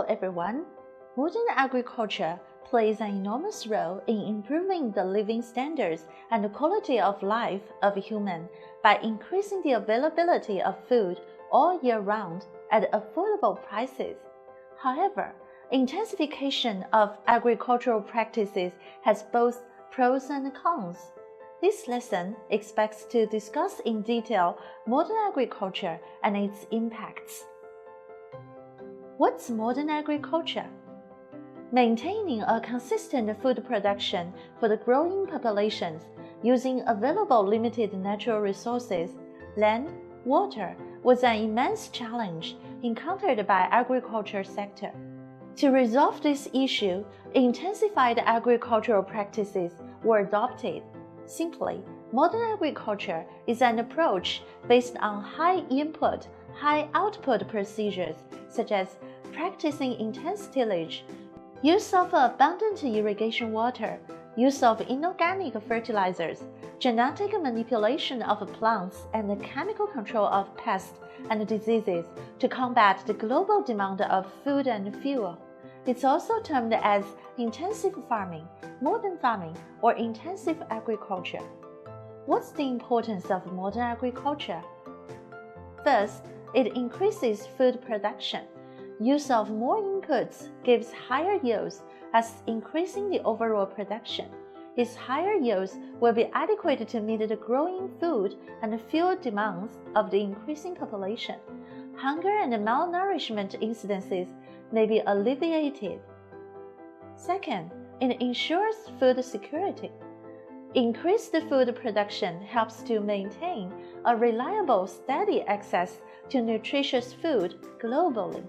everyone. Modern agriculture plays an enormous role in improving the living standards and the quality of life of humans by increasing the availability of food all year round at affordable prices. However, intensification of agricultural practices has both pros and cons. This lesson expects to discuss in detail modern agriculture and its impacts. What's modern agriculture? Maintaining a consistent food production for the growing populations using available limited natural resources, land, water, was an immense challenge encountered by agriculture sector. To resolve this issue, intensified agricultural practices were adopted. Simply, modern agriculture is an approach based on high input, high output procedures such as practicing intense tillage, use of abundant irrigation water, use of inorganic fertilizers, genetic manipulation of plants, and the chemical control of pests and diseases to combat the global demand of food and fuel. It's also termed as intensive farming, modern farming, or intensive agriculture. What's the importance of modern agriculture? First, it increases food production. Use of more inputs gives higher yields, thus increasing the overall production. Its higher yields will be adequate to meet the growing food and fuel demands of the increasing population. Hunger and malnourishment incidences may be alleviated. Second, it ensures food security. Increased food production helps to maintain a reliable, steady access to nutritious food globally.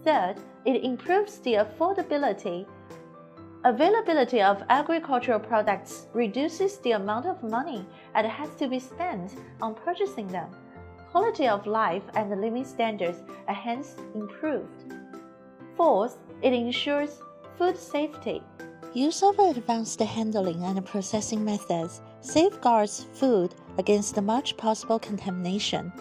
Third, it improves the affordability. Availability of agricultural products reduces the amount of money that has to be spent on purchasing them. Quality of life and living standards are hence improved. Fourth, it ensures food safety. Use of advanced handling and processing methods safeguards food against much possible contamination.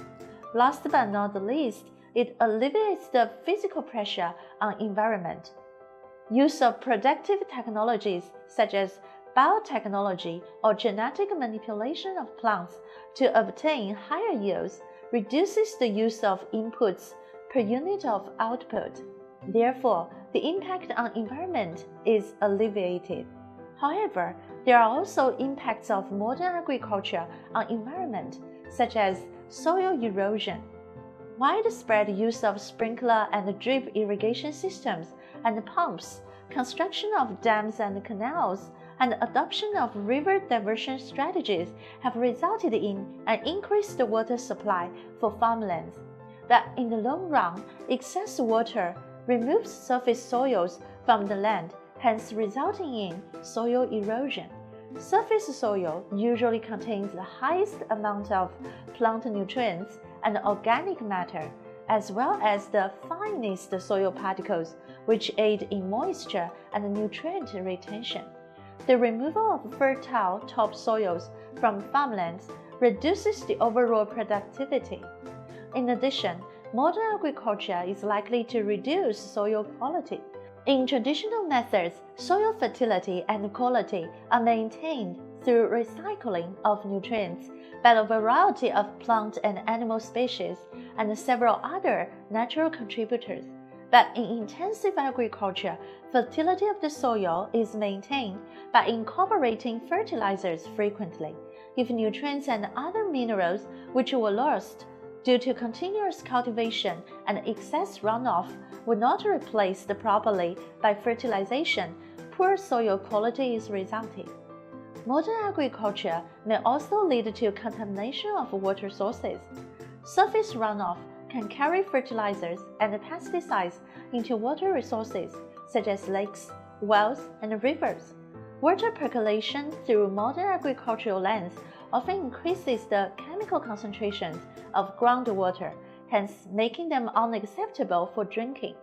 Last but not least, it alleviates the physical pressure on environment. Use of productive technologies such as biotechnology or genetic manipulation of plants to obtain higher yields reduces the use of inputs per unit of output. Therefore, the impact on environment is alleviated. However, there are also impacts of modern agriculture on environment, such as soil erosion. Widespread use of sprinkler and drip irrigation systems and pumps, construction of dams and canals, and adoption of river diversion strategies have resulted in an increased water supply for farmlands. But in the long run, excess water removes surface soils from the land, hence resulting in soil erosion. Surface soil usually contains the highest amount of plant nutrients and organic matter, as well as the finest soil particles, which aid in moisture and nutrient retention. The removal of fertile topsoils from farmlands reduces the overall productivity. In addition, modern agriculture is likely to reduce soil quality. In traditional methods, soil fertility and quality are maintained through recycling of nutrients by a variety of plant and animal species and several other natural contributors. But in intensive agriculture, fertility of the soil is maintained by incorporating fertilizers frequently. If nutrients and other minerals which were lost due to continuous cultivation and excess runoff were not replaced properly by fertilization, poor soil quality is resulting. Modern agriculture may also lead to contamination of water sources. Surface runoff can carry fertilizers and pesticides into water resources such as lakes, wells, and rivers. Water percolation through modern agricultural lands often increases the chemical concentrations of groundwater, hence making them unacceptable for drinking.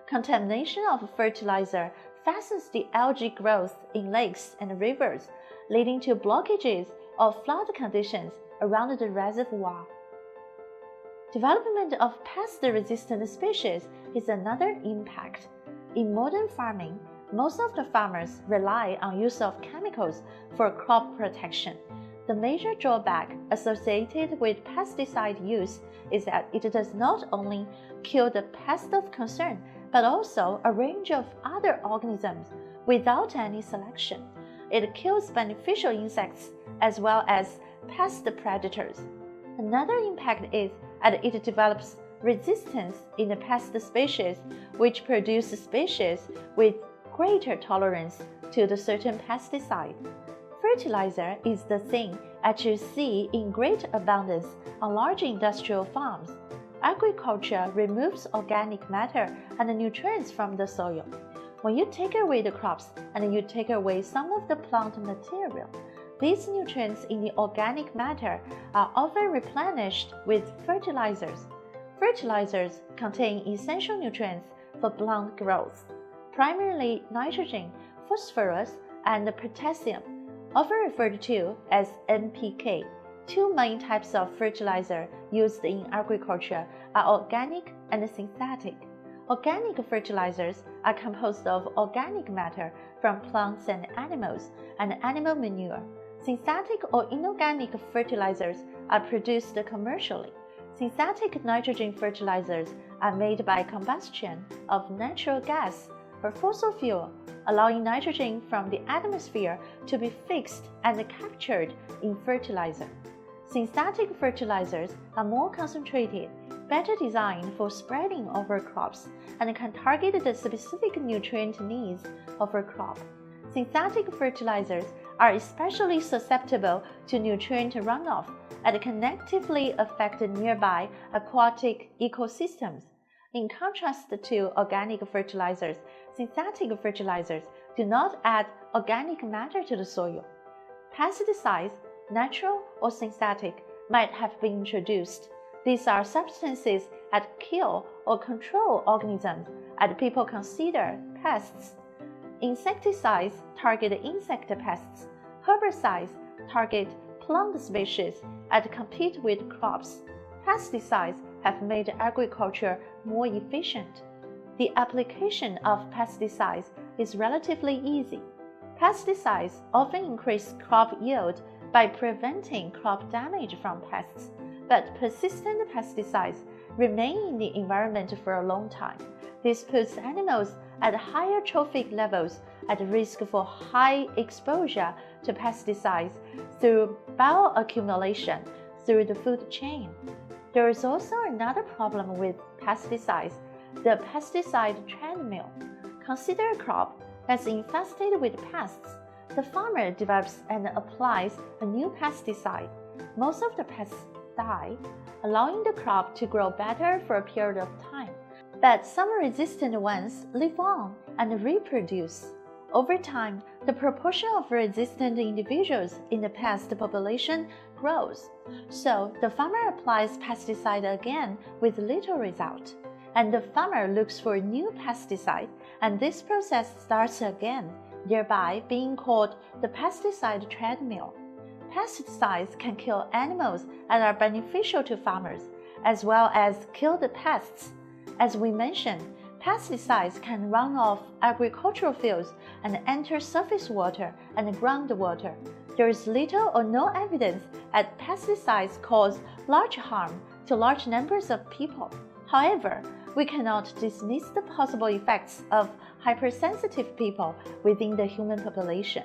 Contamination of fertilizer fastens the algae growth in lakes and rivers, leading to blockages or flood conditions around the reservoir. Development of pest-resistant species is another impact. In modern farming, most of the farmers rely on use of chemicals for crop protection. The major drawback associated with pesticide use is that it does not only kill the pest of concern, but also a range of other organisms without any selection. It kills beneficial insects as well as pest predators. Another impact is that it develops resistance in the pest species, which produce species with greater tolerance to the certain pesticide. Fertilizer is the thing that you see in great abundance on large industrial farms. Agriculture removes organic matter and nutrients from the soil. When you take away the crops and you take away some of the plant material, these nutrients in the organic matter are often replenished with fertilizers. Fertilizers contain essential nutrients for plant growth, primarily nitrogen, phosphorus, and potassium, often referred to as NPK. Two main types of fertilizer used in agriculture are organic and synthetic. Organic fertilizers are composed of organic matter from plants and animals and animal manure. Synthetic or inorganic fertilizers are produced commercially. Synthetic nitrogen fertilizers are made by combustion of natural gas or fossil fuel, allowing nitrogen from the atmosphere to be fixed and captured in fertilizer. Synthetic fertilizers are more concentrated, better designed for spreading over crops, and can target the specific nutrient needs of a crop. Synthetic fertilizers are especially susceptible to nutrient runoff and can negatively affect nearby aquatic ecosystems. In contrast to organic fertilizers, synthetic fertilizers do not add organic matter to the soil. Pesticides, natural or synthetic, might have been introduced. These are substances that kill or control organisms that people consider pests. Insecticides target insect pests. Herbicides target plant species that compete with crops. Pesticides have made agriculture more efficient. The application of pesticides is relatively easy. Pesticides often increase crop yield by preventing crop damage from pests, but persistent pesticides remain in the environment for a long time. This puts animals at higher trophic levels at risk for high exposure to pesticides through bioaccumulation through the food chain. There is also another problem with pesticides, the pesticide treadmill. Consider a crop that's infested with pests. The farmer develops and applies a new pesticide. Most of the pests die, allowing the crop to grow better for a period of time. But some resistant ones live on and reproduce. Over time, the proportion of resistant individuals in the pest population grows. So the farmer applies pesticide again with little result. And the farmer looks for a new pesticide, and this process starts again, thereby being called the pesticide treadmill. Pesticides can kill animals that are beneficial to farmers, as well as kill the pests. As we mentioned, pesticides can run off agricultural fields and enter surface water and groundwater. There is little or no evidence that pesticides cause large harm to large numbers of people. However, we cannot dismiss the possible effects of hypersensitive people within the human population.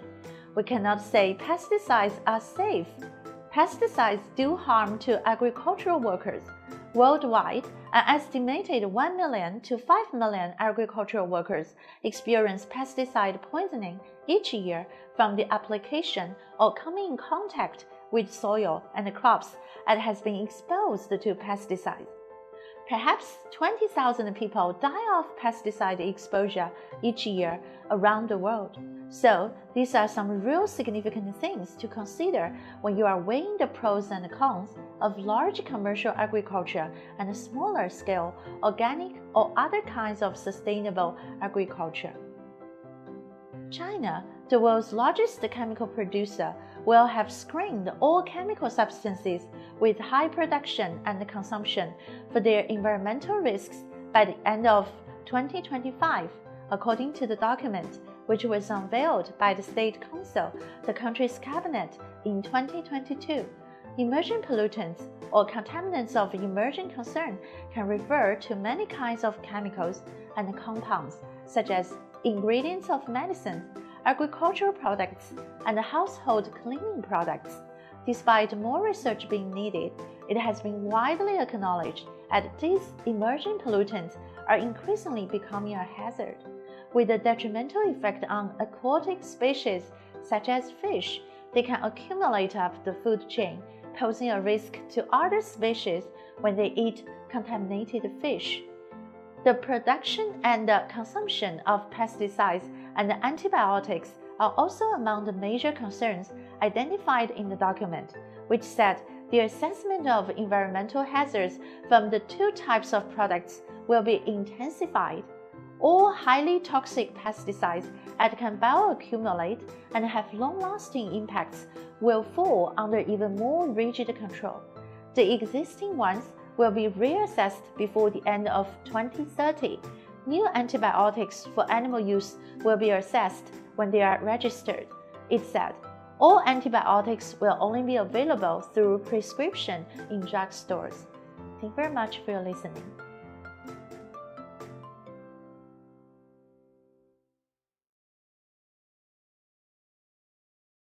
We cannot say pesticides are safe. Pesticides do harm to agricultural workers. Worldwide, an estimated 1 million to 5 million agricultural workers experience pesticide poisoning each year from the application or coming in contact with soil and crops that has been exposed to pesticides. Perhaps 20,000 people die of pesticide exposure each year around the world. So, these are some real significant things to consider when you are weighing the pros and cons of large commercial agriculture and smaller scale organic or other kinds of sustainable agriculture. China, the world's largest chemical producer, will have screened all chemical substances with high production and consumption for their environmental risks by the end of 2025, According to the document, which was unveiled by the State Council, the country's cabinet, in 2022, emerging pollutants or contaminants of emerging concern can refer to many kinds of chemicals and compounds, such as ingredients of medicines, agricultural products, and household cleaning products. Despite more research being needed, it has been widely acknowledged that these emerging pollutants are increasingly becoming a hazard, with a detrimental effect on aquatic species such as fish. They can accumulate up the food chain, posing a risk to other species when they eat contaminated fish. The production and consumption of pesticides and antibiotics are also among the major concerns identified in the document, which said the assessment of environmental hazards from the two types of products will be intensified. All highly toxic pesticides that can bioaccumulate and have long-lasting impacts will fall under even more rigid control. The existing ones will be reassessed before the end of 2030. New antibiotics for animal use will be assessed when they are registered. It said, all antibiotics will only be available through prescription in drugstores. Thank you very much for your listening.